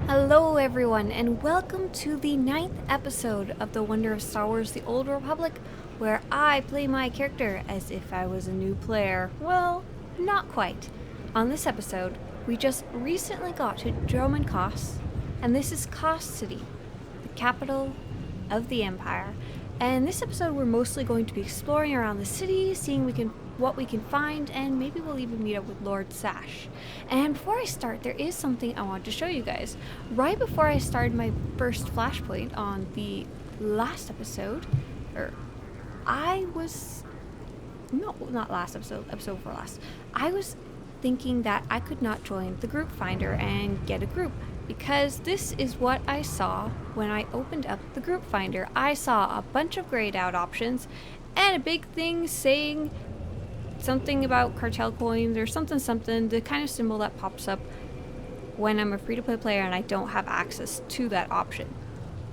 Hello everyone, and welcome to the 9th episode of The Wonder of Star Wars The Old Republic, where I play my character as if I was a new player. Well, not quite. On this episode, we just recently got to Dromund Kaas, and this is Kaas City, the capital of the Empire. And this episode we're mostly going to be exploring around the city, seeing what we can find, and maybe we'll even meet up with Lord Sash. And before I start, there is something I want to show you guys. Right before I started my first flashpoint on the last episode, I was thinking that I could not join the group finder and get a group, because this is what I saw when I opened up the group finder. I saw a bunch of grayed out options and a big thing saying something about cartel coins or something, the kind of symbol that pops up when I'm a free-to-play player and I don't have access to that option.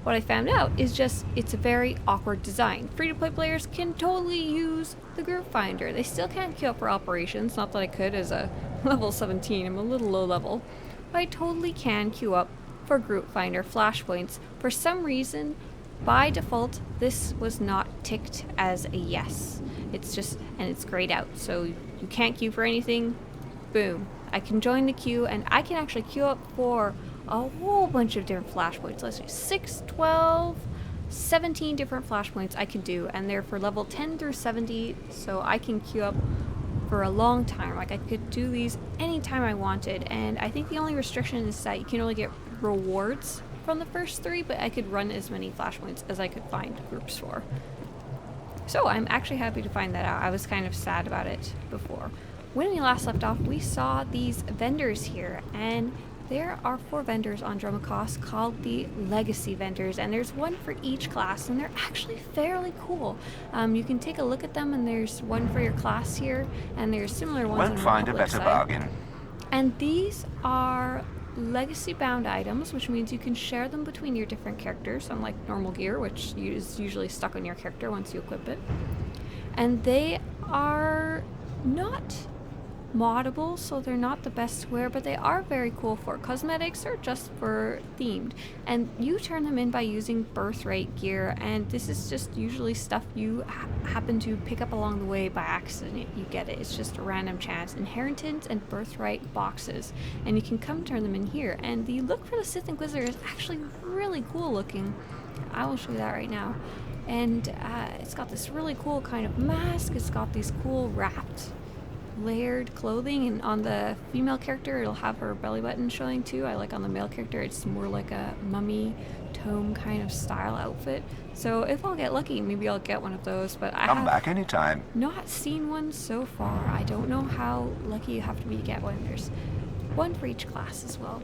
What I found out is just it's a very awkward design. Free-to-play players can totally use the group finder. They still can't queue up for operations, not that I could as a level 17, I'm a little low level, but I totally can queue up for group finder flashpoints. For some reason, by default, this was not ticked as a yes. It's grayed out, so you can't queue for anything. Boom. I can join the queue, and I can actually queue up for a whole bunch of different flashpoints. Let's see, 6, 12, 17 different flashpoints I can do, and they're for level 10 through 70, so I can queue up for a long time. Like, I could do these anytime I wanted, and I think the only restriction is that you can only get rewards from the first 3, but I could run as many flashpoints as I could find groups for. So I'm actually happy to find that out. I was kind of sad about it before. When we last left off, we saw these vendors here, and there are 4 vendors on Dromund Kaas called the Legacy vendors, and there's one for each class, and they're actually fairly cool. You can take a look at them, and there's one for your class here, and there's similar ones on the Won't find a Republic better side. bargain. And these are legacy bound items, which means you can share them between your different characters, unlike normal gear, which is usually stuck on your character once you equip it. And they are not moddable, so they're not the best to wear, but they are very cool for cosmetics or just for themed. And you turn them in by using birthright gear, and this is just usually stuff you happen to pick up along the way by accident. You get it. It's just a random chance. Inheritance and birthright boxes, and you can come turn them in here. And the look for the Sith Inquisitor is actually really cool looking. I will show you that right now. And it's got this really cool kind of mask. It's got these cool wrapped layered clothing, and on the female character it'll have her belly button showing too. I like on the male character it's more like a mummy tome kind of style outfit. So if I'll get lucky, maybe I'll get one of those, but I Come have back anytime. not seen one so far. I don't know how lucky you have to be to get one. There's one for each class as well.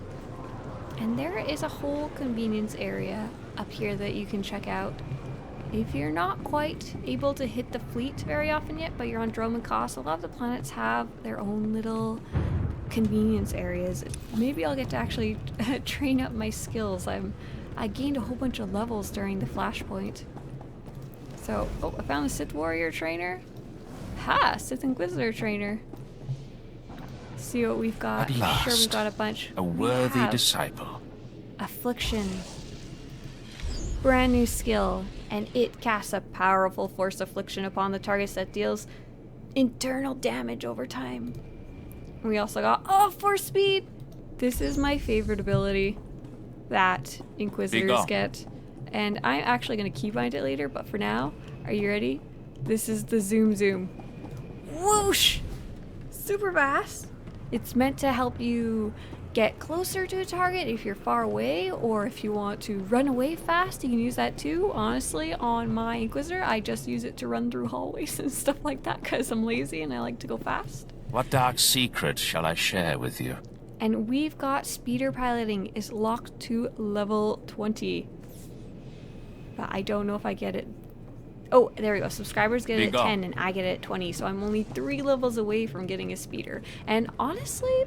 And there is a whole convenience area up here that you can check out. If you're not quite able to hit the fleet very often yet, but you're on Dromund Kaas, a lot of the planets have their own little convenience areas. Maybe I'll get to actually train up my skills. I gained a whole bunch of levels during the flashpoint. So, I found the Sith Warrior trainer. Ha! Sith Inquisitor trainer. See what we've got. At I'm last, sure we've got a bunch. a We worthy have disciple. Affliction. Brand new skill, and it casts a powerful force affliction upon the targets that deals internal damage over time. We also got force speed. This is my favorite ability that Inquisitors get, and I'm actually going to keybind it later, but for now, are you ready? This is the zoom zoom. Whoosh! Super fast. It's meant to help you get closer to a target if you're far away, or if you want to run away fast, you can use that too. Honestly, on my Inquisitor, I just use it to run through hallways and stuff like that because I'm lazy and I like to go fast. What dark secret shall I share with you? And we've got speeder piloting is locked to level 20. But I don't know if I get it. Oh, there we go. Subscribers get it at 10 and I get it at 20, so I'm only 3 levels away from getting a speeder. And honestly,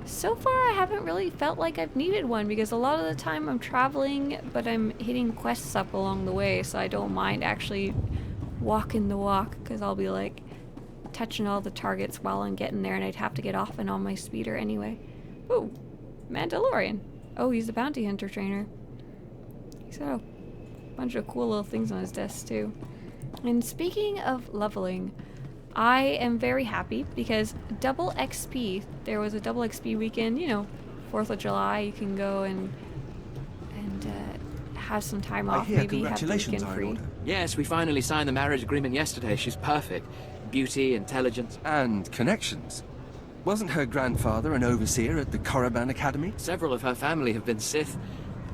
so far I haven't really felt like I've needed one, because a lot of the time I'm traveling, but I'm hitting quests up along the way, so I don't mind actually walking the walk, because I'll be like touching all the targets while I'm getting there, and I'd have to get off and on my speeder anyway. Ooh, Mandalorian. Oh, he's a bounty hunter trainer. He's got a bunch of cool little things on his desk too. And speaking of leveling, I am very happy because double XP, there was a double XP weekend, you know, 4th of July, you can go and have some time off, maybe have the weekend free. Yes, we finally signed the marriage agreement yesterday. She's perfect. Beauty, intelligence. And connections. Wasn't her grandfather an overseer at the Korriban Academy? Several of her family have been Sith.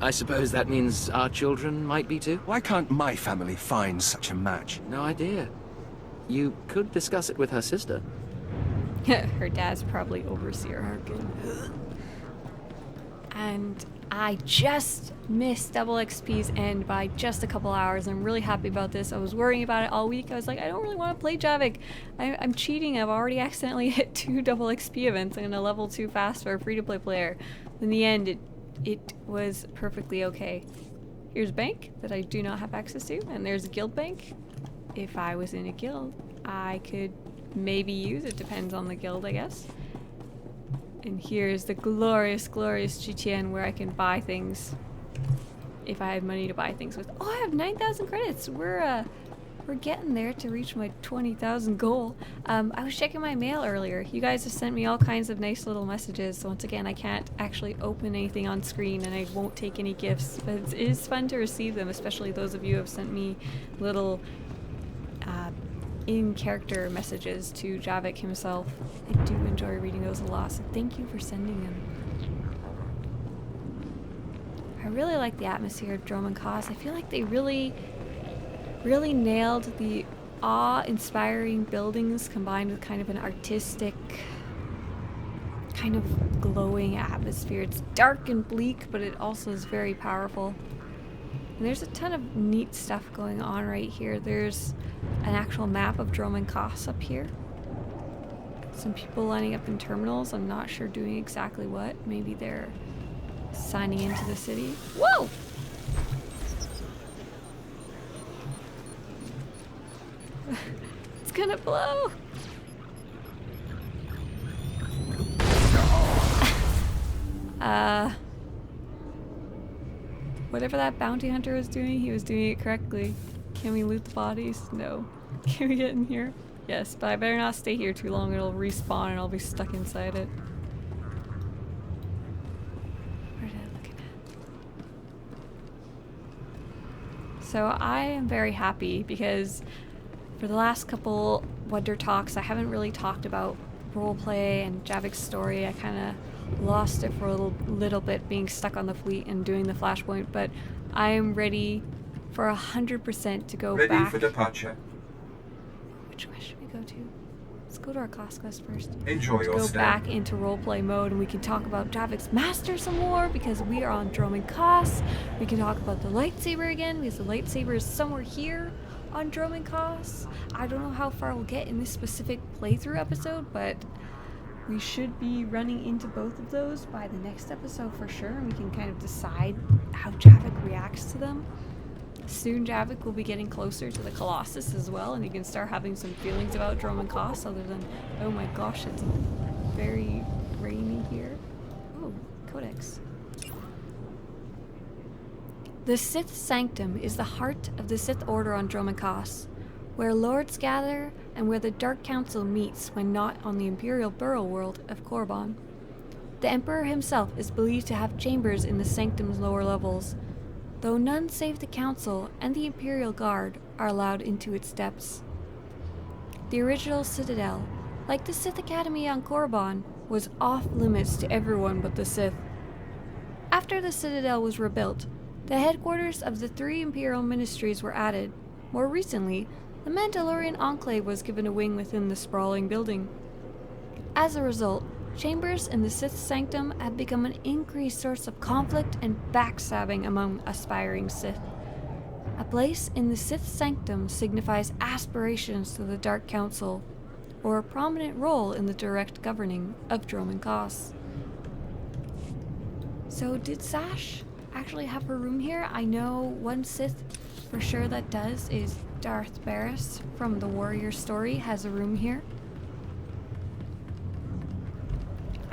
I suppose that means our children might be too? Why can't my family find such a match? No idea. You could discuss it with her sister. Her dad's probably overseer. And I just missed double XP's end by just a couple hours. I'm really happy about this. I was worrying about it all week. I was like, I don't really want to play Javiik. I'm cheating. I've already accidentally hit 2 double XP events. I'm going to level too fast for a free-to-play player. In the end, it was perfectly okay. Here's a bank that I do not have access to, and there's a guild bank. If I was in a guild, I could maybe use it. Depends on the guild, I guess. And here's the glorious, glorious GTN where I can buy things if I have money to buy things with. Oh, I have 9,000 credits. We're getting there to reach my 20,000 goal. I was checking my mail earlier. You guys have sent me all kinds of nice little messages. So once again, I can't actually open anything on screen and I won't take any gifts, but it is fun to receive them, especially those of you who have sent me little in-character messages to Javiik himself. I do enjoy reading those a lot, so thank you for sending them. I really like the atmosphere of Dromund Kaas. I feel like they really nailed the awe-inspiring buildings combined with kind of an artistic, kind of glowing atmosphere. It's dark and bleak, but it also is very powerful. And there's a ton of neat stuff going on right here. There's an actual map of Dromund Kaas up here. Some people lining up in terminals. I'm not sure doing exactly what. Maybe they're signing into the city. Whoa! It's gonna blow! Whatever that bounty hunter was doing, he was doing it correctly. Can we loot the bodies? No. Can we get in here? Yes, but I better not stay here too long. It'll respawn and I'll be stuck inside it. What am I looking at? So I am very happy because for the last couple Wonder Talks, I haven't really talked about roleplay and Javiik's story. I kind of lost it for a little bit being stuck on the fleet and doing the flashpoint, but I am ready for 100% to go back. Ready for departure. Which way should we go to? Let's go to our class quest first. Enjoy your Go stay. back into roleplay mode and we can talk about Javiik's master some more because we are on Dromund Kaas. We can talk about the lightsaber again because the lightsaber is somewhere here on Dromund Kaas. I don't know how far we'll get in this specific playthrough episode, but we should be running into both of those by the next episode for sure, and we can kind of decide how Javiik reacts to them. Soon Javiik will be getting closer to the Colossus as well, and you can start having some feelings about Dromund Kaas other than, oh my gosh, it's very rainy here. Oh, Codex. The Sith Sanctum is the heart of the Sith Order on Dromund Kaas, where lords gather and where the Dark Council meets when not on the Imperial Borough world of Korriban. The Emperor himself is believed to have chambers in the Sanctum's lower levels, though none save the Council and the Imperial Guard are allowed into its depths. The original Citadel, like the Sith Academy on Korriban, was off-limits to everyone but the Sith. After the Citadel was rebuilt, the headquarters of the 3 Imperial Ministries were added. More recently, the Mandalorian Enclave was given a wing within the sprawling building. As a result, chambers in the Sith Sanctum have become an increased source of conflict and backstabbing among aspiring Sith. A place in the Sith Sanctum signifies aspirations to the Dark Council, or a prominent role in the direct governing of Dromund Kaas. So did Sash actually have her room here? I know one Sith for sure that does is Darth Barris from the Warrior story has a room here.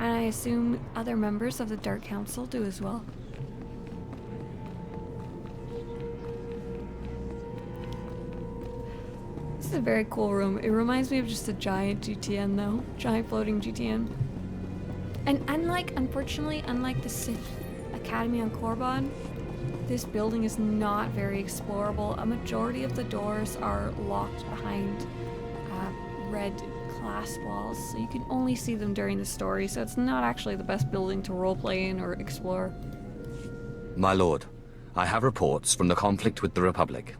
And I assume other members of the Dark Council do as well. This is a very cool room. It reminds me of just a giant GTN though. Giant floating GTN. And unfortunately, unlike the Sith Academy on Korriban, this building is not very explorable. A majority of the doors are locked behind red glass walls, so you can only see them during the story, so it's not actually the best building to roleplay in or explore. My lord, I have reports from the conflict with the Republic.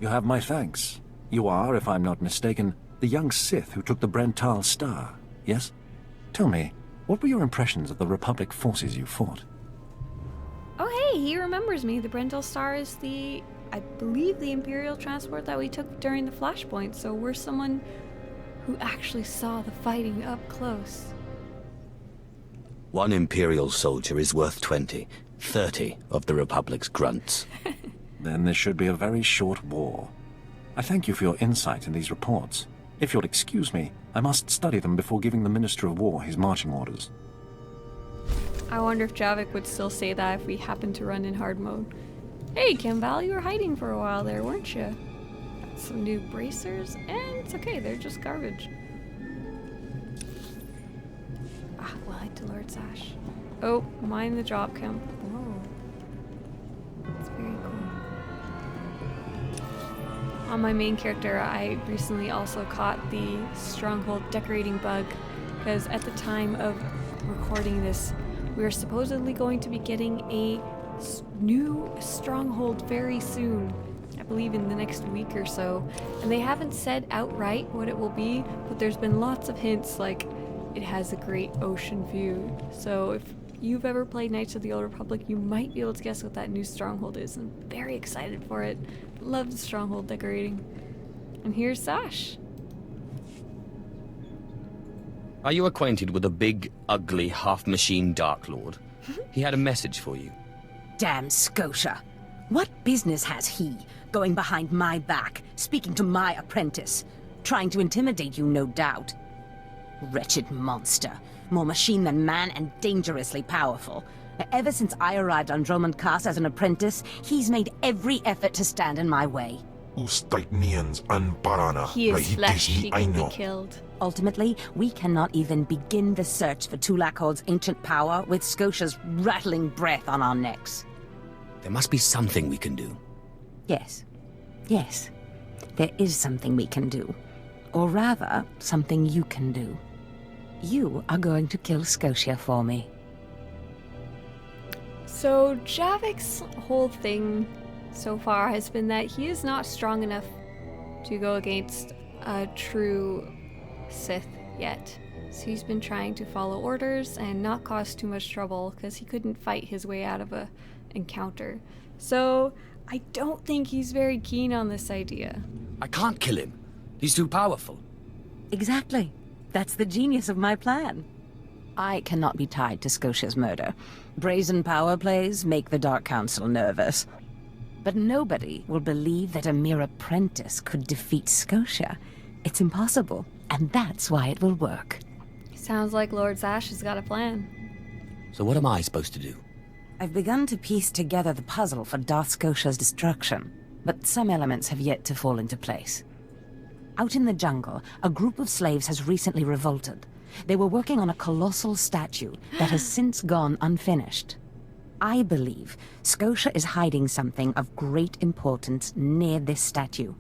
You have my thanks. You are, if I'm not mistaken, the young Sith who took the Brental Star, yes? Tell me, what were your impressions of the Republic forces you fought? Oh hey, he remembers me. The Brental Star is I believe the Imperial transport that we took during the Flashpoint, so we're someone who actually saw the fighting up close. One Imperial soldier is worth 20, 30 of the Republic's grunts. Then this should be a very short war. I thank you for your insight in these reports. If you'll excuse me, I must study them before giving the Minister of War his marching orders. I wonder if Javiik would still say that if we happened to run in hard mode. Hey, Kimval, you were hiding for a while there, weren't you? Got some new bracers, and it's okay, they're just garbage. Ah, well, I to Lord Sash. Oh, mind the drop camp. Whoa. That's very cool. On my main character, I recently also caught the stronghold decorating bug, because at the time of recording this, we are supposedly going to be getting a new stronghold very soon. I believe in the next week or so. And they haven't said outright what it will be, but there's been lots of hints, like it has a great ocean view. So if you've ever played Knights of the Old Republic, you might be able to guess what that new stronghold is. I'm very excited for it. Love the stronghold decorating. And here's Sash. Are you acquainted with a big, ugly, half-machine Dark Lord? He had a message for you. Damn Scotia. What business has he going behind my back, speaking to my apprentice? Trying to intimidate you, no doubt. Wretched monster. More machine than man and dangerously powerful. Ever since I arrived on Dromund Kaas as an apprentice, he's made every effort to stand in my way. He is flesh, he can be killed. Ultimately, we cannot even begin the search for Tulakhod's ancient power with Scotia's rattling breath on our necks. There must be something we can do. Yes. Yes. There is something we can do. Or rather, something you can do. You are going to kill Scotia for me. So Javik's whole thing so far has been that he is not strong enough to go against a true Sith yet. So he's been trying to follow orders and not cause too much trouble because he couldn't fight his way out of a encounter. So I don't think he's very keen on this idea. I can't kill him. He's too powerful. Exactly. That's the genius of my plan. I cannot be tied to Scotia's murder. Brazen power plays make the Dark Council nervous. But nobody will believe that a mere apprentice could defeat Scotia. It's impossible, and that's why it will work. Sounds like Lord Sash has got a plan. So what am I supposed to do? I've begun to piece together the puzzle for Darth Scotia's destruction, but some elements have yet to fall into place. Out in the jungle, a group of slaves has recently revolted. They were working on a colossal statue that has since gone unfinished. I believe Scotia is hiding something of great importance near this statue.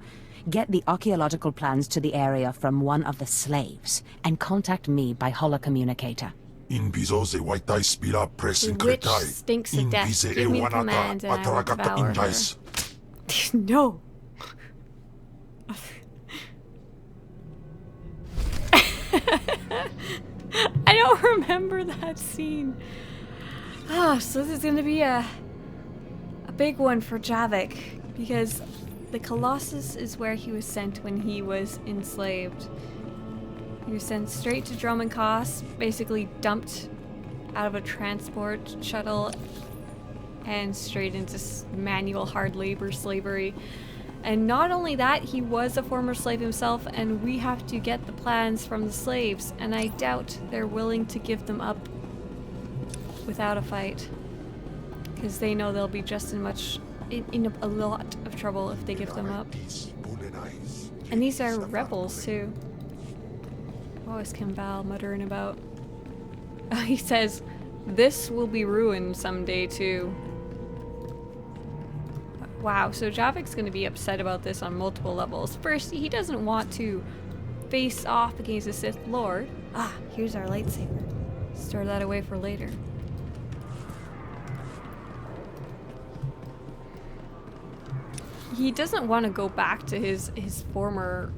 Get the archaeological plans to the area from one of the slaves, and contact me by holocommunicator. The witch stinks of death. Give me the command and I will devour her. No! I don't remember that scene. Ah, so this is gonna be a big one for Javiik, because the Colossus is where he was sent when he was enslaved. He was sent straight to Dromund Kaas, basically dumped out of a transport shuttle and straight into manual hard labor slavery. And not only that, he was a former slave himself, and we have to get the plans from the slaves, and I doubt they're willing to give them up without a fight. Because they know they'll be just in a lot of trouble if they give them up. And these are rebels too. What was Kimball muttering about? He says, this will be ruined someday too. Wow, so Javiik's going to be upset about this on multiple levels. First, he doesn't want to face off against the Sith Lord. Ah, here's our lightsaber. Store that away for later. He doesn't want to go back to his former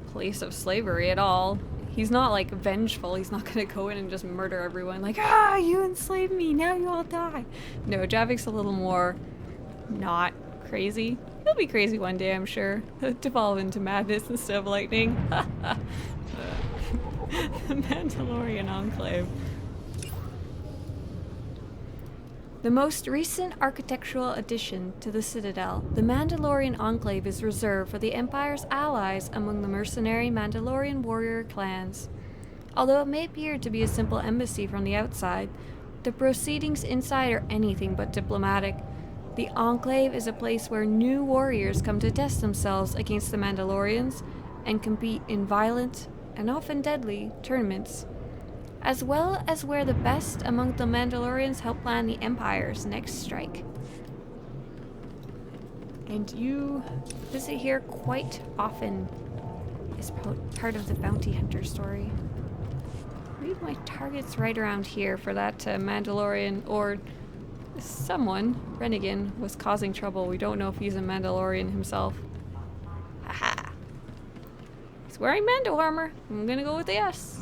place of slavery at all. He's not like vengeful. He's not going to go in and just murder everyone like, ah, you enslaved me, now you all die. No, Javiik's a little more not crazy. He'll be crazy one day, I'm sure. Devolve into madness instead of lightning. The Mandalorian Enclave. The most recent architectural addition to the Citadel, the Mandalorian Enclave is reserved for the Empire's allies among the mercenary Mandalorian warrior clans. Although it may appear to be a simple embassy from the outside, the proceedings inside are anything but diplomatic. The Enclave is a place where new warriors come to test themselves against the Mandalorians and compete in violent, and often deadly, tournaments, as well as where the best among the Mandalorians help plan the Empire's next strike. And you visit here quite often as part of the bounty hunter story. I believe my target's right around here for that Mandalorian, or someone, Rennigan, was causing trouble. We don't know if he's a Mandalorian himself. Haha. He's wearing Mando armor. I'm gonna go with the yes.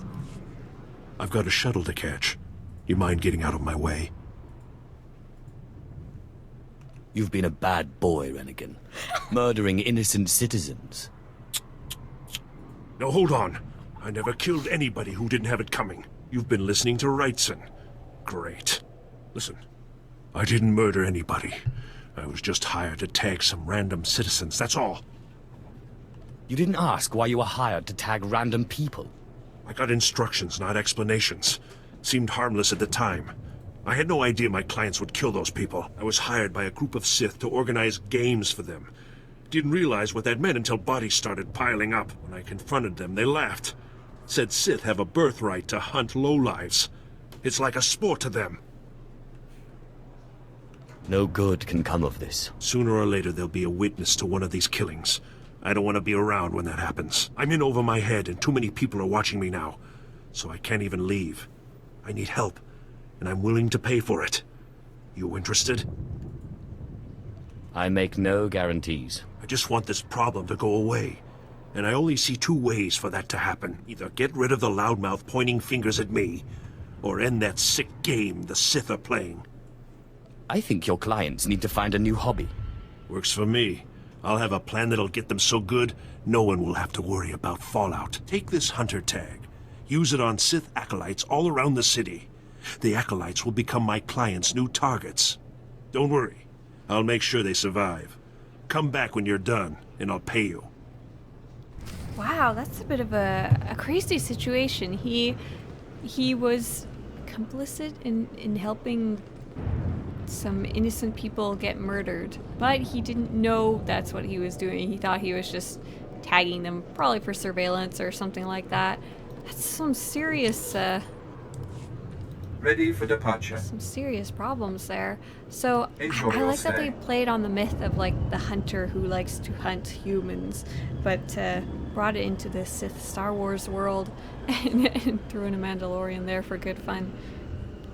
I've got a shuttle to catch. You mind getting out of my way? You've been a bad boy, Rennigan. Murdering innocent citizens. No, hold on. I never killed anybody who didn't have it coming. You've been listening to Wrightson. Great. Listen, I didn't murder anybody. I was just hired to tag some random citizens, that's all. You didn't ask why you were hired to tag random people. I got instructions, not explanations. Seemed harmless at the time. I had no idea my clients would kill those people. I was hired by a group of Sith to organize games for them. Didn't realize what that meant until bodies started piling up. When I confronted them, they laughed. Said Sith have a birthright to hunt lowlives. It's like a sport to them. No good can come of this. Sooner or later, there'll be a witness to one of these killings. I don't want to be around when that happens. I'm in over my head, and too many people are watching me now. So I can't even leave. I need help, and I'm willing to pay for it. You interested? I make no guarantees. I just want this problem to go away. And I only see two ways for that to happen. Either get rid of the loudmouth pointing fingers at me, or end that sick game the Sith are playing. I think your clients need to find a new hobby. Works for me. I'll have a plan that'll get them so good, no one will have to worry about fallout. Take this hunter tag. Use it on Sith acolytes all around the city. The acolytes will become my clients' new targets. Don't worry. I'll make sure they survive. Come back when you're done, and I'll pay you. Wow, that's a bit of a crazy situation. He was complicit in helping some innocent people get murdered, but he didn't know that's what he was doing. He thought he was just tagging them, probably for surveillance or something like that. That's some serious ready for departure. Some serious problems there. So Enjoy I your like that stay. they played on the myth of like the hunter who likes to hunt humans, but brought it into the Sith Star Wars world and threw in a Mandalorian there for good fun.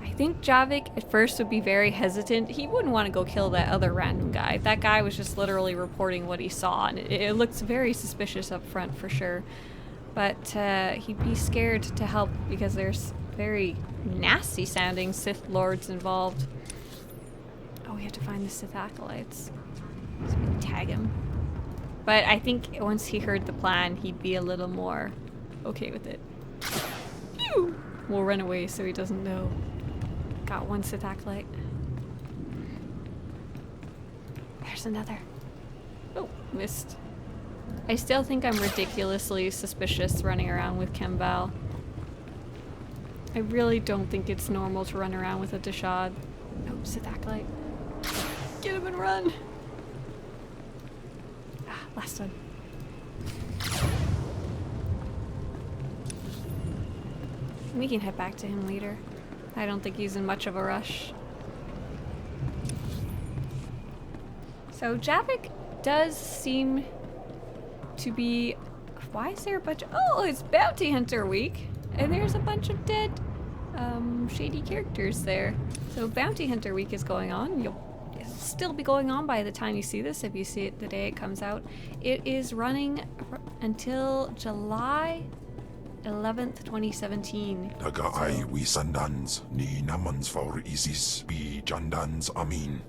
I think Javiik at first would be very hesitant. He wouldn't want to go kill that other random guy. That guy was just literally reporting what he saw, and it looks very suspicious up front for sure. But he'd be scared to help because there's very nasty sounding Sith Lords involved. Oh, we have to find the Sith acolytes. So we can tag him. But I think once he heard the plan, he'd be a little more okay with it. Phew! We'll run away so he doesn't know. Got one Sith acolyte. There's another. Oh, missed. I still think I'm ridiculously suspicious running around with Kemval. I really don't think it's normal to run around with a Dashad. Oh, Sith Acolyte. Get him and run! Ah, last one. We can head back to him later. I don't think he's in much of a rush. So Javiik does seem to be... Why is there a bunch of... Oh, it's Bounty Hunter Week! And there's a bunch of dead, shady characters there. So Bounty Hunter Week is going on. It'll still be going on by the time you see this, if you see it the day it comes out. It is running until July 11th, 2017. Daga ay wi sandans ni namans for isis bi jandans amin.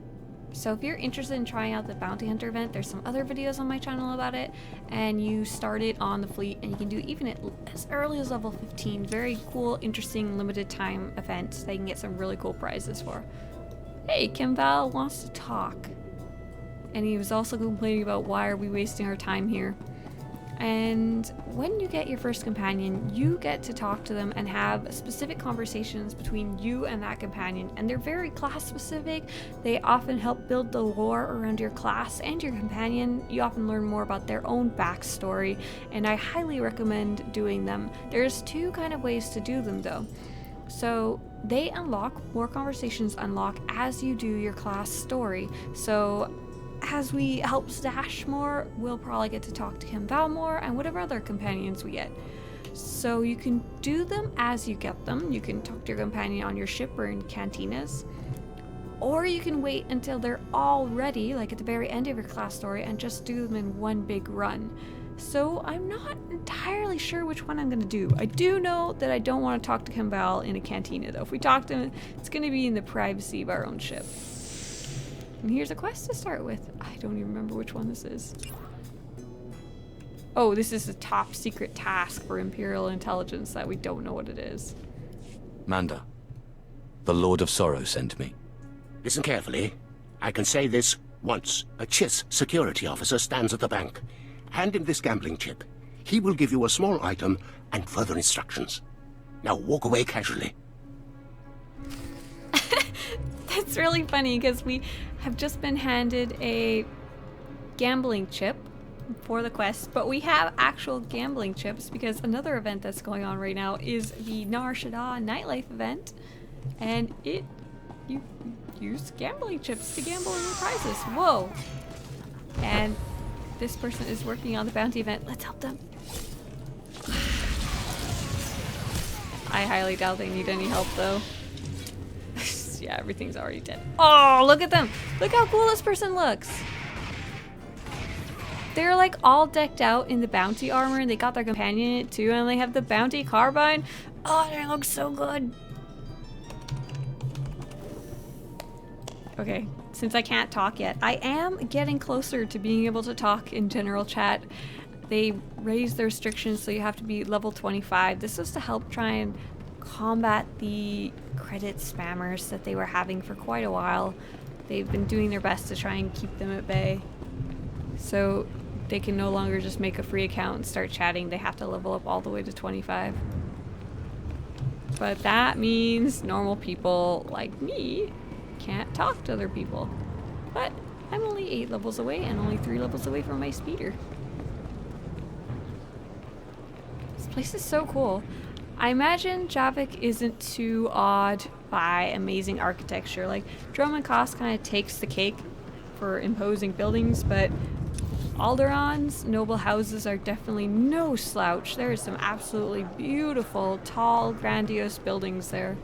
So if you're interested in trying out the Bounty Hunter event, there's some other videos on my channel about it, and you start it on the fleet, and you can do even at as early as level 15. Very cool, interesting, limited time event that you can get some really cool prizes for. Hey, Kemval wants to talk. And he was also complaining about why are we wasting our time here. And when you get your first companion, you get to talk to them and have specific conversations between you and that companion. And they're very class specific. They often help build the lore around your class and your companion. You often learn more about their own backstory, and I highly recommend doing them. There's two kind of ways to do them though. So they unlock, more conversations unlock as you do your class story. So as we help Stash more, we'll probably get to talk to Kemval more and whatever other companions we get. So you can do them as you get them. You can talk to your companion on your ship or in cantinas. Or you can wait until they're all ready, like at the very end of your class story, and just do them in one big run. So I'm not entirely sure which one I'm going to do. I do know that I don't want to talk to Kemval in a cantina though. If we talk to him, it's going to be in the privacy of our own ship. And here's a quest to start with. I don't even remember which one this is. Oh, this is a top secret task for Imperial Intelligence that we don't know what it is. Manda, the Lord of Sorrow sent me. Listen carefully. I can say this once. A Chiss security officer stands at the bank. Hand him this gambling chip. He will give you a small item and further instructions. Now walk away casually. That's really funny because we have just been handed a gambling chip for the quest, but we have actual gambling chips because another event that's going on right now is the Nar Shaddaa nightlife event, and you use gambling chips to gamble in your prizes. Whoa! And this person is working on the bounty event. Let's help them. I highly doubt they need any help though. Yeah, everything's already dead. Oh, look at them! Look how cool this person looks! They're like all decked out in the bounty armor, and they got their companion in it too, and they have the bounty carbine. Oh, they look so good! Okay, since I can't talk yet, I am getting closer to being able to talk in general chat. They raised the restrictions, so you have to be level 25. This is to help try and combat the credit spammers that they were having for quite a while. They've been doing their best to try and keep them at bay. So they can no longer just make a free account and start chatting. They have to level up all the way to 25. But that means normal people like me can't talk to other people. But I'm only 8 levels away and only 3 levels away from my speeder. This place is so cool. I imagine Javiik isn't too awed by amazing architecture. Like, Dromund Kaas kind of takes the cake for imposing buildings, but Alderaan's noble houses are definitely no slouch. There are some absolutely beautiful, tall, grandiose buildings there.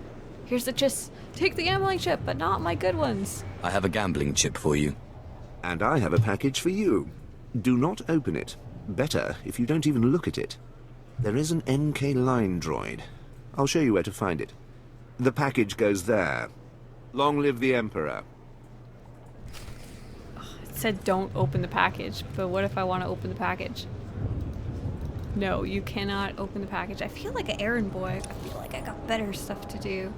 Here's the Chiss. Take the gambling chip, but not my good ones. I have a gambling chip for you. And I have a package for you. Do not open it. Better if you don't even look at it. There is an NK line droid. I'll show you where to find it. The package goes there. Long live the Emperor. It said don't open the package, but what if I want to open the package? No, you cannot open the package. I feel like an errand boy. I feel like I got better stuff to do.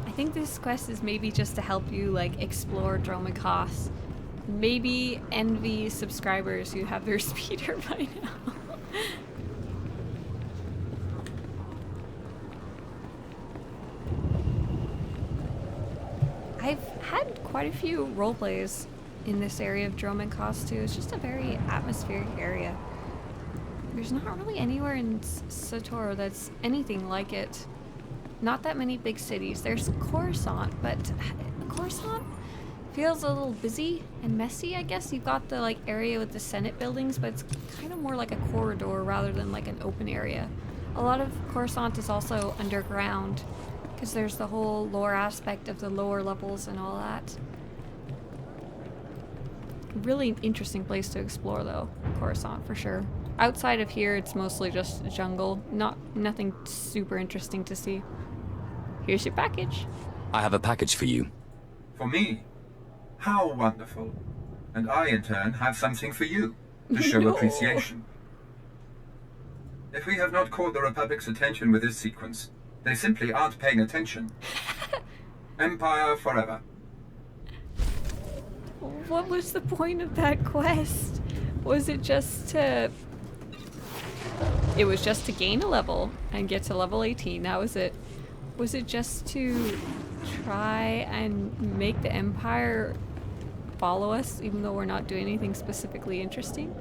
I think this quest is maybe just to help you, like, explore Dromund Kaas maybe envy subscribers who have their speeder by now. I've had quite a few roleplays in this area of Dromenkos too. It's just a very atmospheric area. There's not really anywhere in SWTOR that's anything like it. Not that many big cities. There's Coruscant, but Coruscant feels a little busy and messy, I guess. You've got the like area with the Senate buildings, but it's kind of more like a corridor rather than like an open area. A lot of Coruscant is also underground, because there's the whole lore aspect of the lower levels and all that. Really interesting place to explore though, Coruscant for sure. Outside of here, it's mostly just jungle. Nothing super interesting to see. Here's your package. I have a package for you. For me? How wonderful. And I, in turn, have something for you, to show appreciation. If we have not caught the Republic's attention with this sequence, they simply aren't paying attention. Empire forever. What was the point of that quest? Was it just to... It was just to gain a level and get to level 18, that was it. Was it just to try and make the Empire follow us even though we're not doing anything specifically interesting?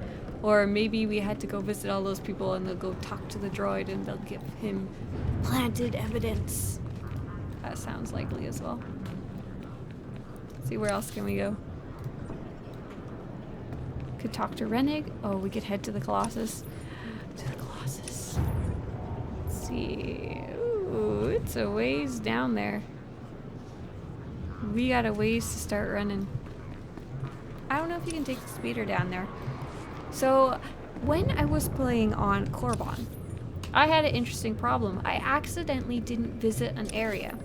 Or maybe we had to go visit all those people and they'll go talk to the droid and they'll give him planted evidence. That sounds likely as well. Let's see, where else can we go? Could talk to Rennig. Oh, we could head to the Colossus. To the Colossus. Let's see. Ooh, it's a ways down there. We got a ways to start running. I don't know if you can take the speeder down there. So, when I was playing on Korriban, I had an interesting problem. I accidentally didn't visit an area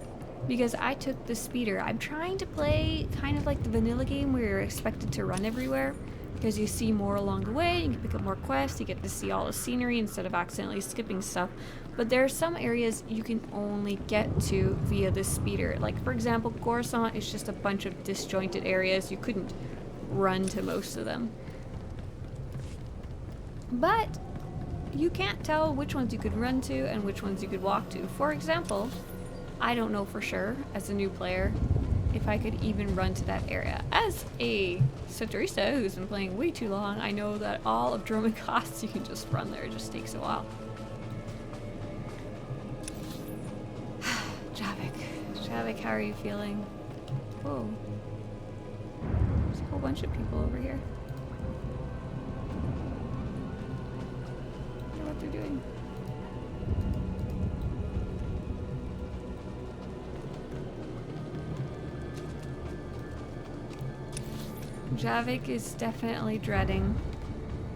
because I took the speeder. I'm trying to play kind of like the vanilla game where you're expected to run everywhere, because you see more along the way, you can pick up more quests, you get to see all the scenery instead of accidentally skipping stuff. But there are some areas you can only get to via the speeder. Like, for example, Coruscant is just a bunch of disjointed areas. You couldn't run to most of them. But you can't tell which ones you could run to and which ones you could walk to. For example, I don't know for sure, as a new player, if I could even run to that area. As a Swtorista who's been playing way too long, I know that all of Dromenkos you can just run there. It just takes a while. Javiik, how are you feeling? Whoa. There's a whole bunch of people over here. I wonder what they're doing. Javiik is definitely dreading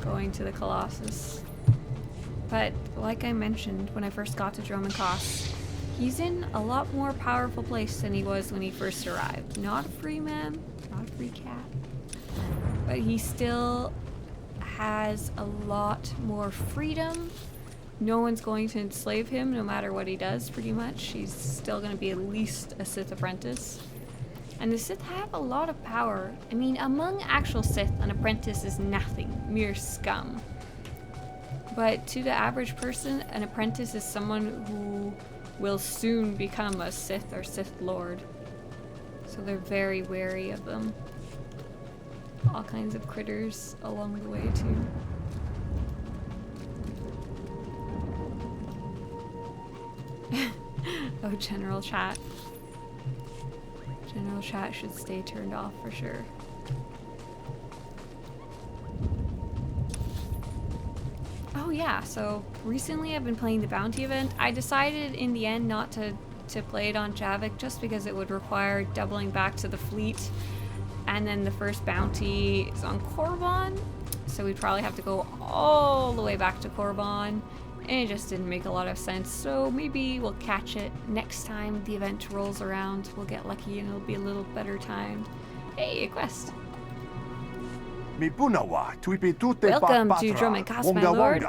going to the Colossus. But like I mentioned when I first got to Dromenkos, he's in a lot more powerful place than he was when he first arrived. Not a free man, not a free cat, but he still has a lot more freedom. No one's going to enslave him no matter what he does, pretty much. He's still going to be at least a Sith apprentice. And the Sith have a lot of power. I mean, among actual Sith, an apprentice is nothing, mere scum. But to the average person, an apprentice is someone who will soon become a Sith or Sith Lord. So they're very wary of them. All kinds of critters along the way too. Oh, general chat. General chat should stay turned off for sure. Oh yeah, so recently I've been playing the bounty event. I decided in the end not to play it on Javiik just because it would require doubling back to the fleet. And then the first bounty is on Korriban, so we'd probably have to go all the way back to Korriban. And it just didn't make a lot of sense, so maybe we'll catch it next time the event rolls around. We'll get lucky and it'll be a little better timed. Hey, a quest. Welcome to Dromenkos, my lord.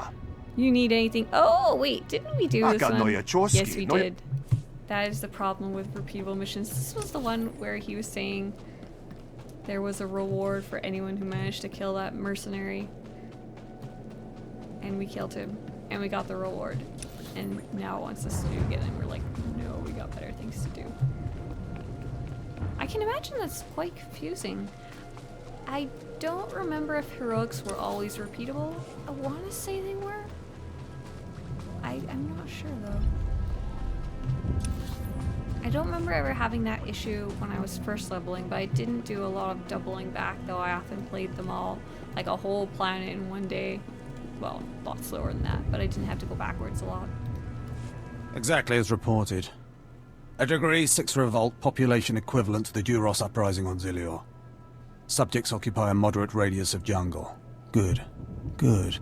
You need anything? Oh, wait, didn't we do this one? Yes, we did. That is the problem with repeatable missions. This was the one where he was saying there was a reward for anyone who managed to kill that mercenary. And we killed him. And we got the reward. And now it wants us to do it again. And we're like, no, we got better things to do. I can imagine that's quite confusing. I don't remember if heroics were always repeatable. I want to say they were. I'm not sure though. I don't remember ever having that issue when I was first leveling, but I didn't do a lot of doubling back, though I often played them all, like a whole planet in one day. Well, a lot slower than that, but I didn't have to go backwards a lot. Exactly as reported. A Degree 6 revolt, population equivalent to the Duros uprising on Zilior. Subjects occupy a moderate radius of jungle. Good. Good.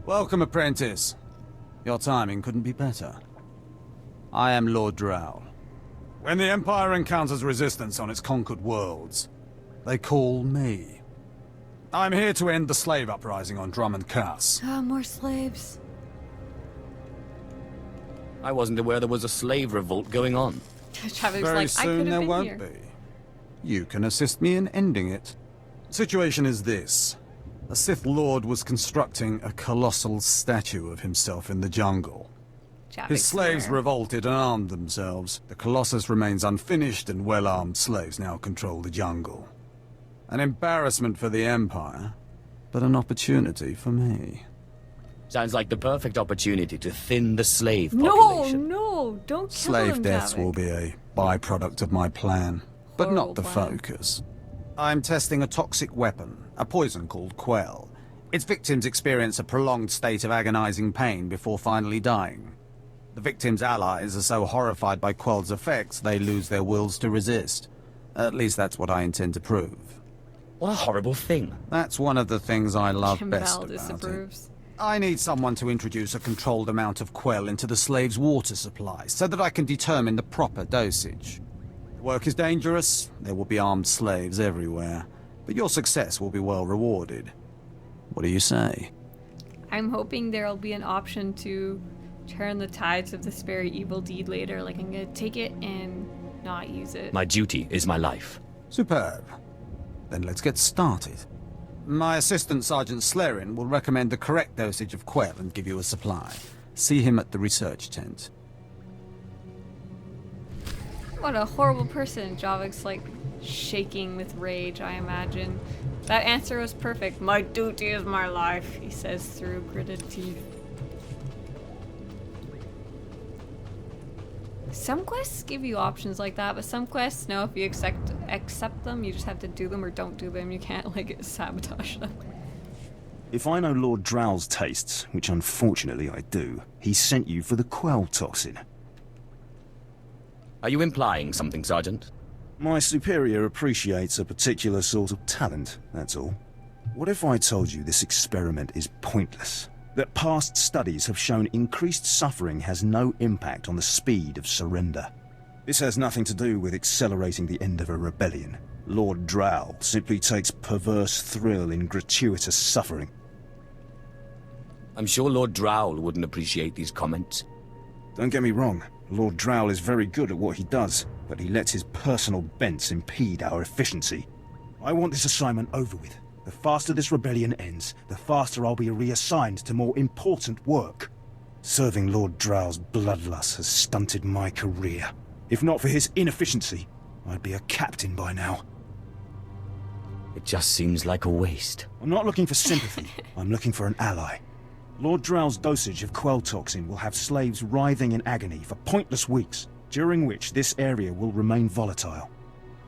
Welcome, apprentice. Your timing couldn't be better. I am Lord Drow. When the Empire encounters resistance on its conquered worlds, they call me. I'm here to end the slave uprising on Drummond Cass. Ah, more slaves. I wasn't aware there was a slave revolt going on. Javiik's Very like, soon there won't here. be. You can assist me in ending it. Situation is this. A Sith Lord was constructing a colossal statue of himself in the jungle. His slaves revolted and armed themselves. The Colossus remains unfinished, and well-armed slaves now control the jungle. An embarrassment for the Empire, but an opportunity for me. Sounds like the perfect opportunity to thin the slave No, population. no, don't kill Slave them, deaths Javiik. will be a byproduct of my plan, but not the plan. focus. I'm testing a toxic weapon, a poison called Quell. Its victims experience a prolonged state of agonizing pain before finally dying. The victims' allies are so horrified by Quell's effects, they lose their wills to resist. At least that's what I intend to prove. What a horrible thing. That's one of the things I love Kimball best about it. disapproves. I need someone to introduce a controlled amount of Quell into the slaves' water supply, so that I can determine the proper dosage. The work is dangerous, there will be armed slaves everywhere, but your success will be well rewarded. What do you say? I'm hoping there'll be an option to turn the tides of this very evil deed later. Like, I'm gonna take it and not use it. My duty is my life. Superb. Then let's get started. My assistant, Sergeant Slerin, will recommend the correct dosage of Quell and give you a supply. See him at the research tent. What a horrible person. Javiik's like shaking with rage, I imagine. That answer was perfect. My duty is my life, he says through gritted teeth. Some quests give you options like that, but some quests, no, if you accept them, you just have to do them or don't do them. You can't, like, sabotage them. If I know Lord Drow's tastes, which unfortunately I do, he sent you for the Quell toxin. Are you implying something, Sergeant? My superior appreciates a particular sort of talent, that's all. What if I told you this experiment is pointless? That past studies have shown increased suffering has no impact on the speed of surrender. This has nothing to do with accelerating the end of a rebellion. Lord Drow simply takes perverse thrill in gratuitous suffering. I'm sure Lord Drow wouldn't appreciate these comments. Don't get me wrong, Lord Drow is very good at what he does, but he lets his personal bents impede our efficiency. I want this assignment over with. The faster this rebellion ends, the faster I'll be reassigned to more important work. Serving Lord Drow's bloodlust has stunted my career. If not for his inefficiency, I'd be a captain by now. It just seems like a waste. I'm not looking for sympathy, I'm looking for an ally. Lord Drow's dosage of Quell toxin will have slaves writhing in agony for pointless weeks, during which this area will remain volatile.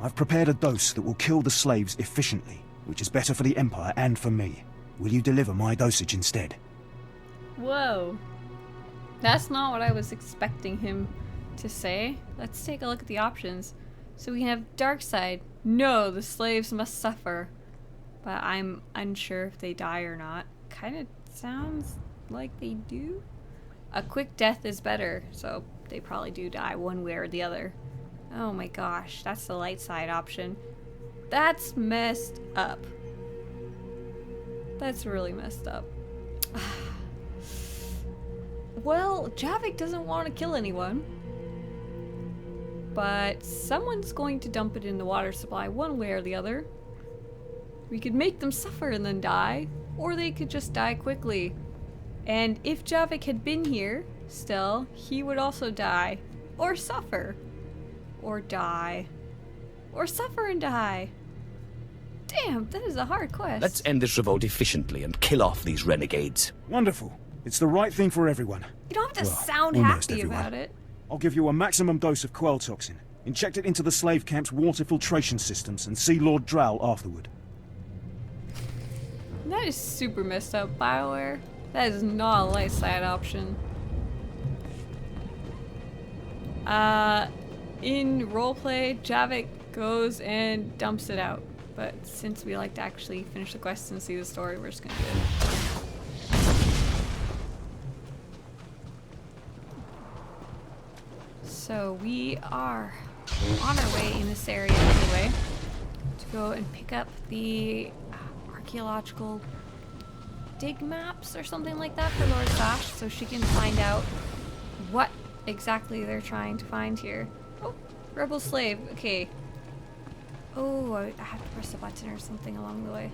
I've prepared a dose that will kill the slaves efficiently, which is better for the Empire and for me. Will you deliver my dosage instead? Whoa. That's not what I was expecting him to say. Let's take a look at the options. So we can have dark side. No, the slaves must suffer. But I'm unsure if they die or not. Kind of sounds like they do. A quick death is better, so they probably do die one way or the other. Oh my gosh, that's the light side option. That's messed up. That's really messed up. Well, Javiik doesn't want to kill anyone. But someone's going to dump it in the water supply one way or the other. We could make them suffer and then die, or they could just die quickly. And if Javiik had been here still, he would also die, or suffer, or die, or suffer and die. Damn, that is a hard quest. Let's end this revolt efficiently and kill off these renegades. Wonderful. It's the right thing for everyone. You don't have to Well, sound almost happy everyone. about it. I'll give you a maximum dose of quell toxin. Inject it into the slave camp's water filtration systems and see Lord Drow afterward. That is super messed up, BioWare. That is not a light side option. In roleplay, Javiik goes and dumps it out. But since we like to actually finish the quest and see the story, we're just gonna do it. So we are on our way in this area anyway to go and pick up the archaeological dig maps or something like that for Lord Sash, so she can find out what exactly they're trying to find here. Oh, rebel slave. Okay. Oh, I have to press a button or something along the way.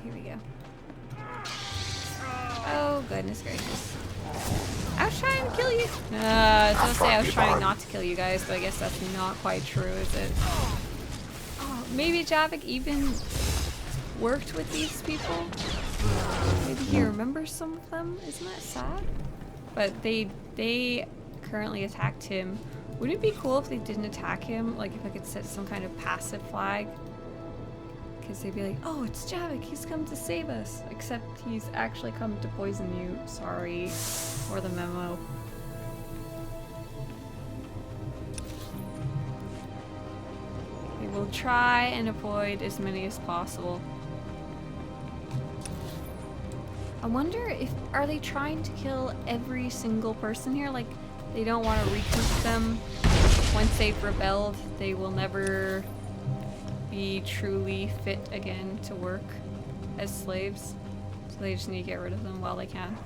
Here we go. Oh, goodness gracious. I was trying to kill you. I was gonna say I was trying not to kill you guys, but I guess that's not quite true, is it? Oh, maybe Javiik even worked with these people? Maybe he remembers some of them? Isn't that sad? But they currently attacked him. Wouldn't it be cool if they didn't attack him? Like if I could set some kind of passive flag? Because they'd be like, oh, it's Javiik, he's come to save us. Except he's actually come to poison you. Sorry for the memo. We will try and avoid as many as possible. I wonder if, are they trying to kill every single person here? Like, they don't want to recruit them. Once they've rebelled, they will never be truly fit again to work as slaves. So they just need to get rid of them while they can.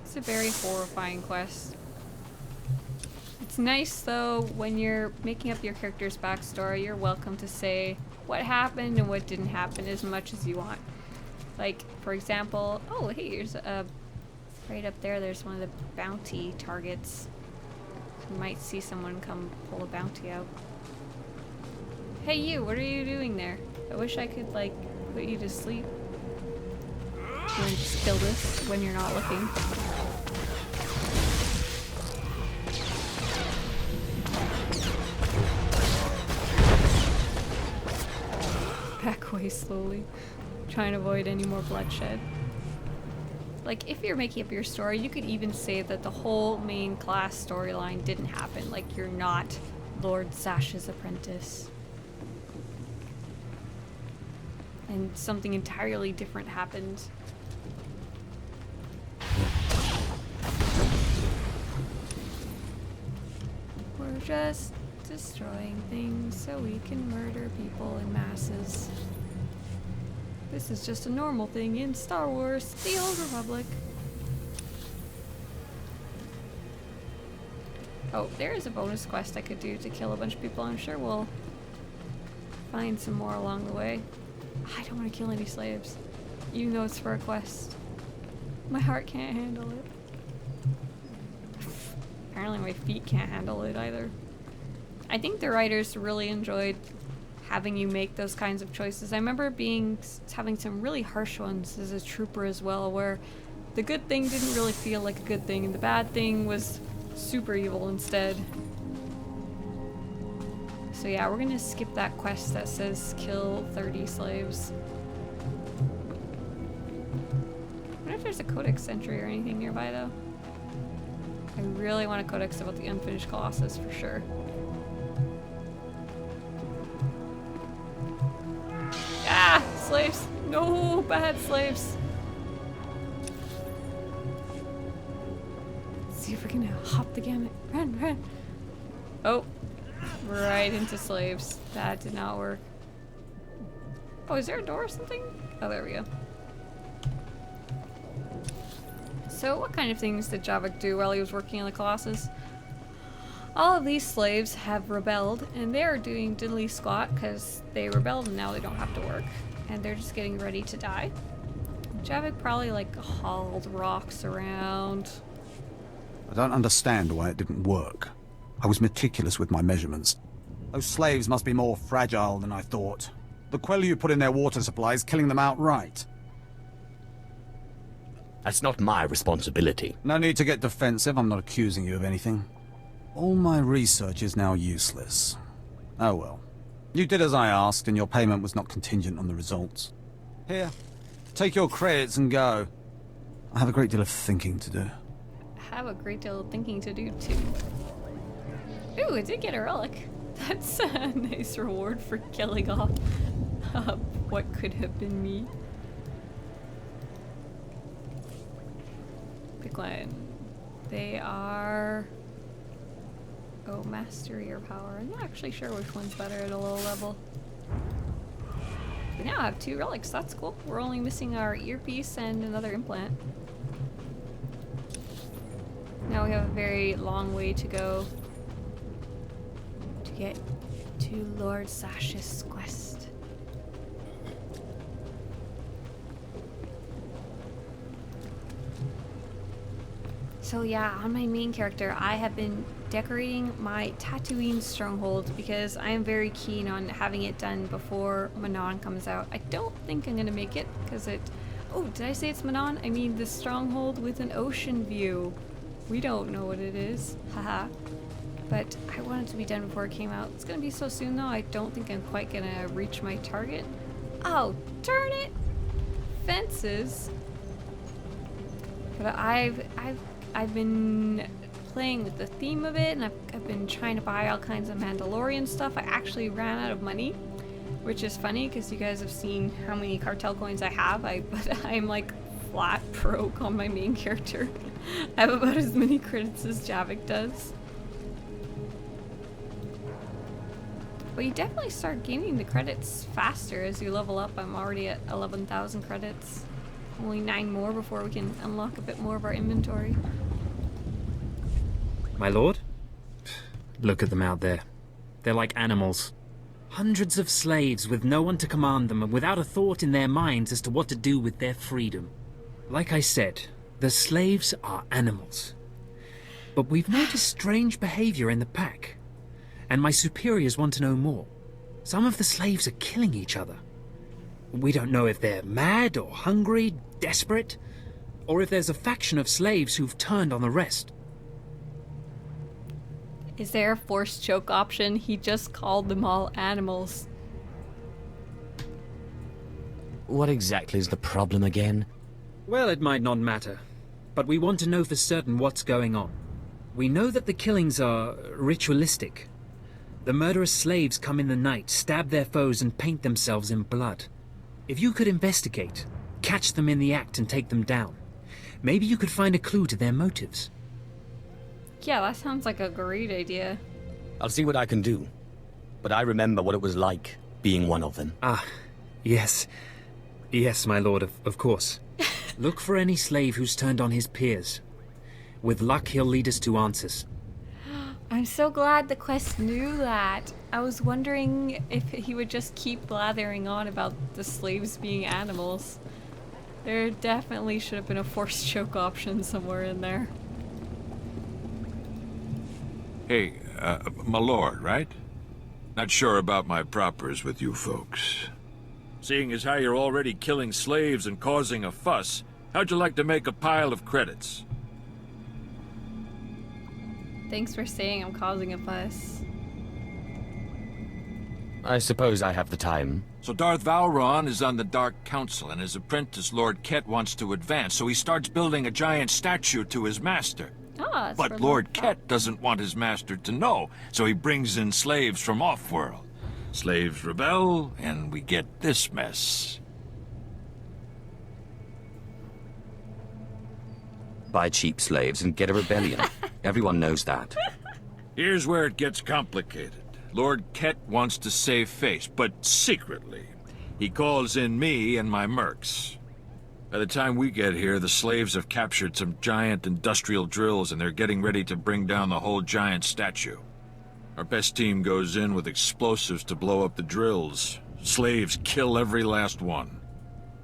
It's a very horrifying quest. It's nice though, when you're making up your character's backstory, you're welcome to say what happened and what didn't happen as much as you want. Like, for example, oh hey, here's a, right up there, there's one of the bounty targets. You might see someone come pull a bounty out. Hey you, what are you doing there? I wish I could, like, put you to sleep. And then just kill this when you're not looking. Back away slowly. Trying to avoid any more bloodshed. Like, if you're making up your story, you could even say that the whole main class storyline didn't happen. Like, you're not Lord Sash's apprentice. And something entirely different happened. We're just destroying things so we can murder people in masses. This is just a normal thing in Star Wars, the Old Republic. Oh, there is a bonus quest I could do to kill a bunch of people. I'm sure we'll find some more along the way. I don't want to kill any slaves. Even though it's for a quest. My heart can't handle it. Apparently my feet can't handle it either. I think the writers really enjoyed having you make those kinds of choices. I remember having some really harsh ones as a trooper as well, where the good thing didn't really feel like a good thing and the bad thing was super evil instead. So yeah, we're gonna skip that quest that says kill 30 slaves. I wonder if there's a codex entry or anything nearby though. I really want a codex about the unfinished Colossus for sure. Ah! Slaves! No! Bad slaves! Let's see if we can hop the gamut. Run, run! Oh. Right into slaves. That did not work. Oh, is there a door or something? Oh, there we go. So, what kind of things did Javiik do while he was working on the Colossus? all of these slaves have rebelled, and they're doing diddly squat because they rebelled and now they don't have to work. And they're just getting ready to die. Javiik probably, like, hauled rocks around. I don't understand why it didn't work. I was meticulous with my measurements. Those slaves must be more fragile than I thought. The Quellu put in their water supplies, killing them outright. That's not my responsibility. No need to get defensive, I'm not accusing you of anything. All my research is now useless. Oh well. You did as I asked, and your payment was not contingent on the results. Here, take your credits and go. I have a great deal of thinking to do. I have a great deal of thinking to do, too. Ooh, I did get a relic. That's a nice reward for killing off what could have been me. Pick one. They are... Oh, mastery or power. I'm not actually sure which one's better at a low level. We now have 2 relics. That's cool. We're only missing our earpiece and another implant. Now we have a very long way to go to get to Lord Sash's quest. So yeah, on my main character, I have been decorating my Tatooine stronghold because I am very keen on having it done before Manon comes out. I don't think I'm gonna make it because it... Oh, did I say it's Manon? I mean the stronghold with an ocean view. We don't know what it is. Haha. But I want it to be done before it came out. It's gonna be so soon though, I don't think I'm quite gonna reach my target. Oh, darn it! Fences. But I've been playing with the theme of it, and I've been trying to buy all kinds of Mandalorian stuff. I actually ran out of money, which is funny because you guys have seen how many cartel coins I have. But I'm like flat broke on my main character. I have about as many credits as Javiik does. But you definitely start gaining the credits faster as you level up. I'm already at 11,000 credits. Only 9 more before we can unlock a bit more of our inventory. My lord? Look at them out there. They're like animals. Hundreds of slaves with no one to command them and without a thought in their minds as to what to do with their freedom. Like I said, the slaves are animals. But we've noticed strange behavior in the pack. And my superiors want to know more. Some of the slaves are killing each other. We don't know if they're mad or hungry, desperate, or if there's a faction of slaves who've turned on the rest. Is there a forced choke option? He just called them all animals. What exactly is the problem again? Well, it might not matter, but we want to know for certain what's going on. We know that the killings are ritualistic. The murderous slaves come in the night, stab their foes, and paint themselves in blood. If you could investigate, catch them in the act and take them down, maybe you could find a clue to their motives. Yeah, that sounds like a great idea. I'll see what I can do. But I remember what it was like being one of them. Ah, yes. Yes, my lord, of course. Look for any slave who's turned on his peers. With luck, he'll lead us to answers. I'm so glad the quest knew that. I was wondering if he would just keep blathering on about the slaves being animals. There definitely should have been a forced choke option somewhere in there. Hey, my lord, right? Not sure about my propers with you folks. Seeing as how you're already killing slaves and causing a fuss, how'd you like to make a pile of credits? Thanks for saying I'm causing a fuss. I suppose I have the time. So Darth Valron is on the Dark Council, and his apprentice Lord Ket wants to advance, so he starts building a giant statue to his master. Ah, but Lord Ket doesn't want his master to know, so he brings in slaves from off-world. Slaves rebel, and we get this mess. Buy cheap slaves and get a rebellion. Everyone knows that. Here's where it gets complicated. Lord Ket wants to save face, but secretly. He calls in me and my mercs. By the time we get here, the slaves have captured some giant industrial drills, and they're getting ready to bring down the whole giant statue. Our best team goes in with explosives to blow up the drills. Slaves kill every last one.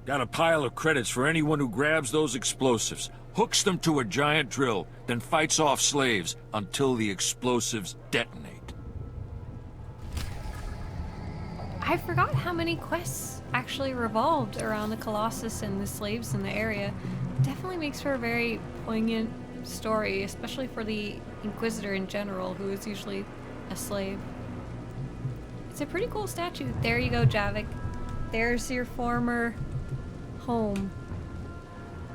Got a pile of credits for anyone who grabs those explosives, hooks them to a giant drill, then fights off slaves until the explosives detonate. I forgot how many quests actually revolved around the Colossus and the slaves in the area. Definitely makes for a very poignant story, especially for the Inquisitor in general, who is usually a slave. It's a pretty cool statue. There you go, Javiik. There's your former home.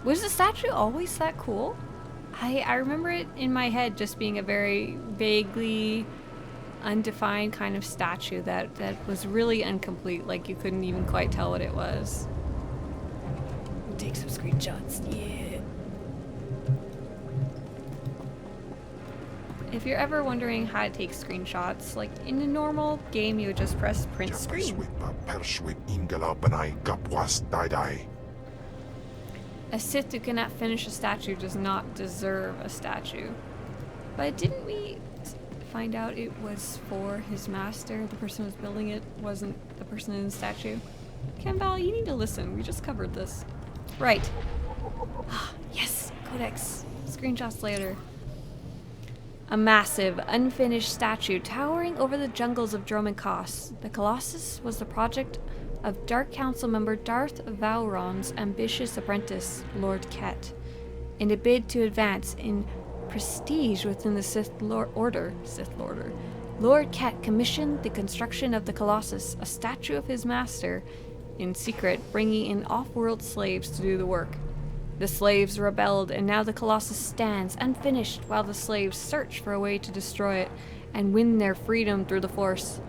Was the statue always that cool? I remember it in my head just being a very vaguely undefined kind of statue that was really incomplete, like you couldn't even quite tell what it was. We'll take some screenshots, yeah. If you're ever wondering how to take screenshots, like in a normal game you would just press print screen. A Sith who cannot finish a statue does not deserve a statue. But didn't we find out it was for his master? The person who was building it wasn't the person in the statue. Campbell, you need to listen. We just covered this. Right. Yes, Codex. Screenshots later. A massive, unfinished statue towering over the jungles of Dromenkos. The Colossus was the project of Dark Council member Darth Vowron's ambitious apprentice, Lord Ket. In a bid to advance in prestige within the Sith Order, Lord Ket commissioned the construction of the Colossus, a statue of his master, in secret, bringing in off-world slaves to do the work. The slaves rebelled, and now the Colossus stands unfinished while the slaves search for a way to destroy it and win their freedom through the Force.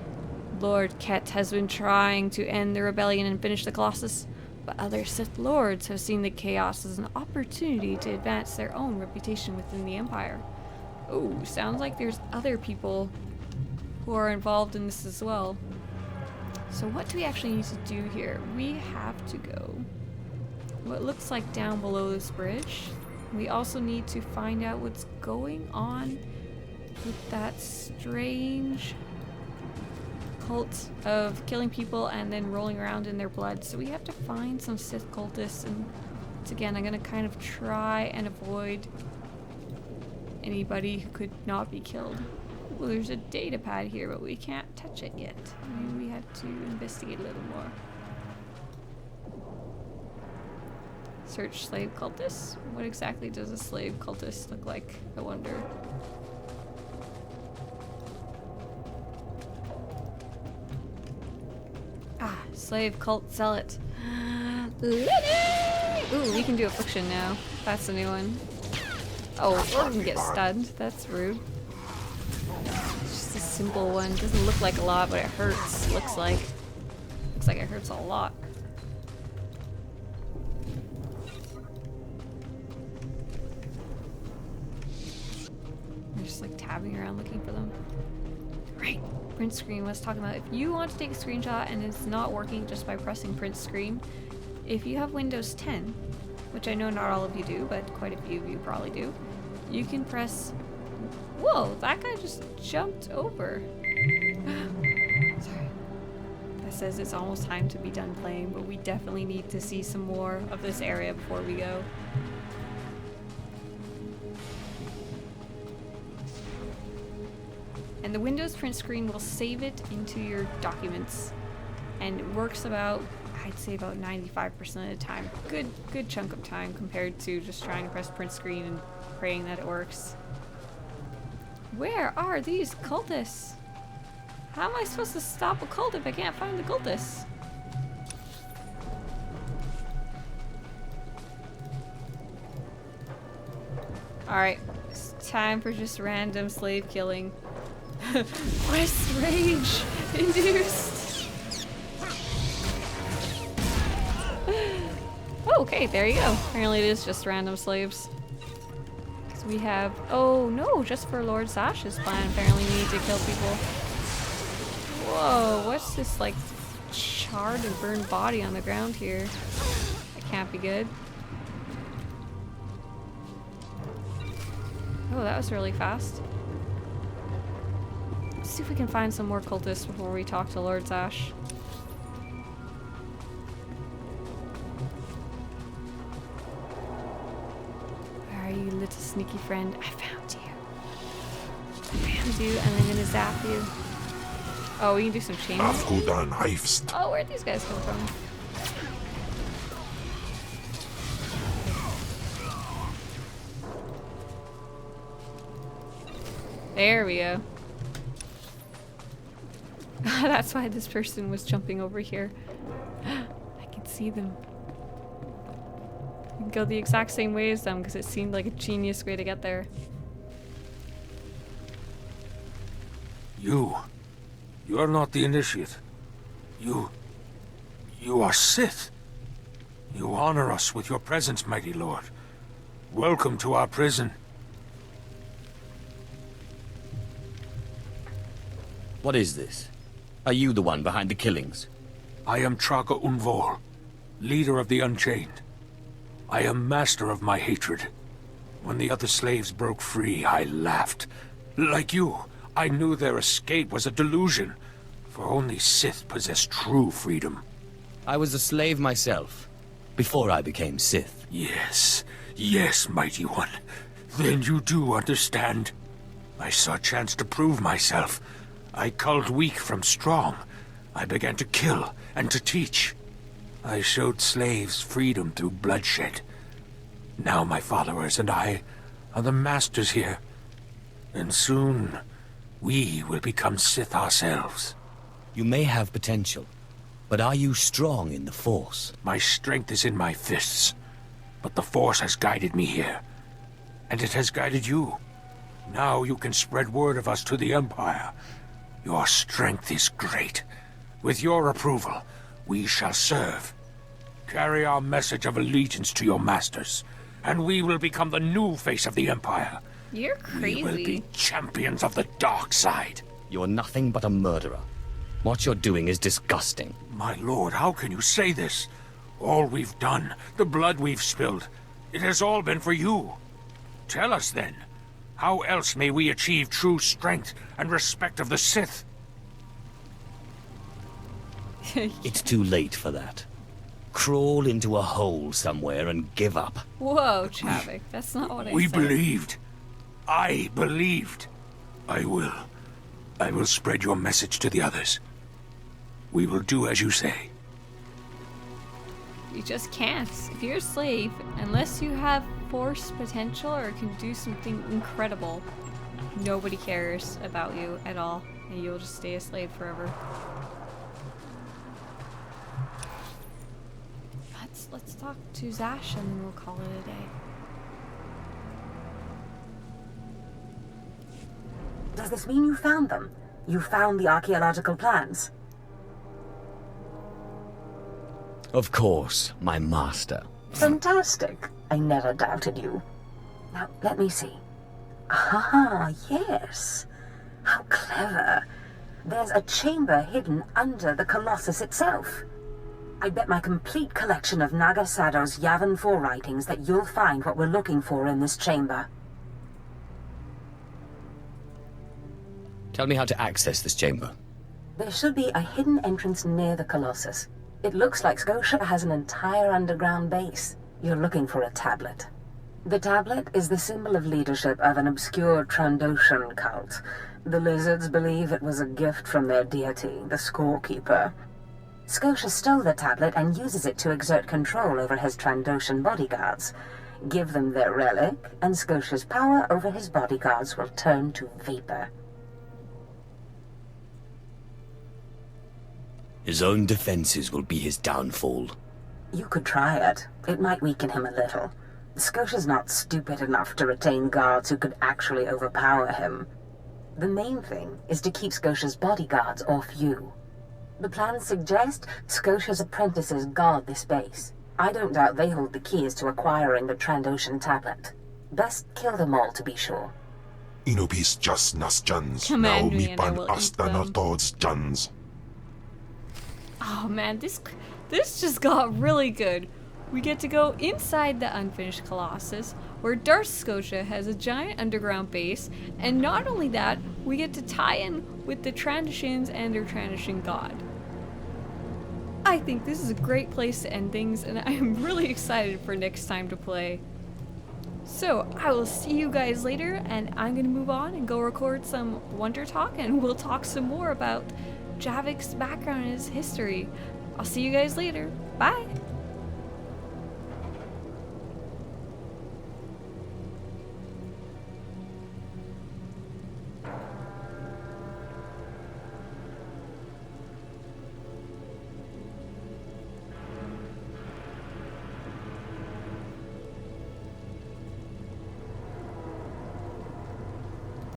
Lord Ket has been trying to end the rebellion and finish the Colossus, but other Sith Lords have seen the chaos as an opportunity to advance their own reputation within the Empire. Oh, sounds like there's other people who are involved in this as well. So what do we actually need to do here? We have to go what looks like down below this bridge. We also need to find out what's going on with that strange cult of killing people and then rolling around in their blood. So we have to find some Sith cultists, and once again I'm gonna kind of try and avoid anybody who could not be killed. Well, there's a data pad here, but we can't touch it yet. Maybe we have to investigate a little more. Search slave cultists? What exactly does a slave cultist look like, I wonder? Slave cult zealot. Ooh, we can do affliction now. That's a new one. Oh, or we can get stunned. That's rude. It's just a simple one. Doesn't look like a lot, but it hurts. Looks like it hurts a lot. I'm just like tabbing around looking for them. Right. Print screen was talking about if you want to take a screenshot and it's not working just by pressing print screen, if you have Windows 10, which I know not all of you do, but quite a few of you probably do, you can press... Whoa, that guy just jumped over. Sorry. That says it's almost time to be done playing, but we definitely need to see some more of this area before we go. And the Windows print screen will save it into your documents, and it works about, I'd say about 95% of the time. Good chunk of time compared to just trying to press print screen and praying that it works. Where are these cultists? How am I supposed to stop a cult if I can't find the cultists? Alright, it's time for just random slave killing. Quest rage induced. Oh, okay, there you go. Apparently it is just random slaves. So we have, oh no, just for Lord Sash's plan, apparently we need to kill people. Whoa, what's this like charred and burned body on the ground here? That can't be good. Oh, that was really fast. Let's see if we can find some more cultists before we talk to Lord Zash. Where are you, little sneaky friend? I found you. I found you, and I'm gonna zap you. Oh, we can do some chain. Oh, where'd these guys come from? There we go. That's why this person was jumping over here. I can see them. You can go the exact same way as them because it seemed like a genius way to get there. You are not the initiate. You are Sith. You honor us with your presence, mighty lord. Welcome to our prison. What is this? Are you the one behind the killings? I am Traga Unvor, leader of the Unchained. I am master of my hatred. When the other slaves broke free, I laughed. Like you, I knew their escape was a delusion, for only Sith possess true freedom. I was a slave myself, before I became Sith. Yes, mighty one. Then you do understand. I saw a chance to prove myself. I culled weak from strong. I began to kill and to teach. I showed slaves freedom through bloodshed. Now my followers and I are the masters here. And soon, we will become Sith ourselves. You may have potential, but are you strong in the Force? My strength is in my fists, but the Force has guided me here. And it has guided you. Now you can spread word of us to the Empire. Your strength is great. With your approval, we shall serve. Carry our message of allegiance to your masters, and we will become the new face of the Empire. You're crazy. We will be champions of the dark side. You're nothing but a murderer. What you're doing is disgusting. My lord, how can you say this? All we've done, the blood we've spilled, it has all been for you. Tell us then, how else may we achieve true strength and respect of the Sith? It's too late for that. Crawl into a hole somewhere and give up. Whoa, Javiik, that's not what I said. We believed. I believed. I will spread your message to the others. We will do as you say. You just can't. If you're a slave, unless you have Force potential or can do something incredible, nobody cares about you at all, and you'll just stay a slave forever. Let's talk to Zash and then we'll call it a day. Does this mean you found them? You found the archaeological plans? Of course, my master. Fantastic. I never doubted you. Now, let me see. Ah, yes. How clever. There's a chamber hidden under the Colossus itself. I bet my complete collection of Naga Sadow's Yavin 4 writings that you'll find what we're looking for in this chamber. Tell me how to access this chamber. There should be a hidden entrance near the Colossus. It looks like Scotia has an entire underground base. You're looking for a tablet. The tablet is the symbol of leadership of an obscure Trandoshan cult. The lizards believe it was a gift from their deity, the Scorekeeper. Scotia stole the tablet and uses it to exert control over his Trandoshan bodyguards. Give them their relic, and Scotia's power over his bodyguards will turn to vapor. His own defenses will be his downfall. You could try it. It might weaken him a little. Scotia's not stupid enough to retain guards who could actually overpower him. The main thing is to keep Scotia's bodyguards off you. The plans suggest Scotia's apprentices guard this base. I don't doubt they hold the keys to acquiring the Trandoshan tablet. Best kill them all to be sure. Inopis just nas jans. Command Now me and I mipan will eat astana them. tods jans. Oh man, this just got really good. We get to go inside the unfinished Colossus. where Darth Scotia has a giant underground base, and not only that, we get to tie in with the Trandoshans and their Trandoshan god. I think this is a great place to end things, and I am really excited for next time to play. So, I will see you guys later, and I'm going to move on and go record some Wonder Talk, and we'll talk some more about Javiik's background and his history. I'll see you guys later. Bye!